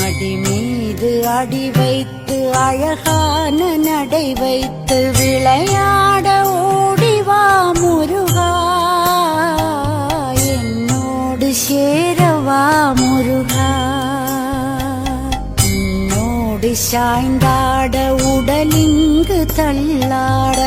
மடி மீது அடி வைத்து அழகான நடை வைத்து விளையாட ஓடிவா முருகா, என்னோடு சேரவா முருகா. உன்னோடு சாய்ந்தாட உடலிங்கு தள்ளாட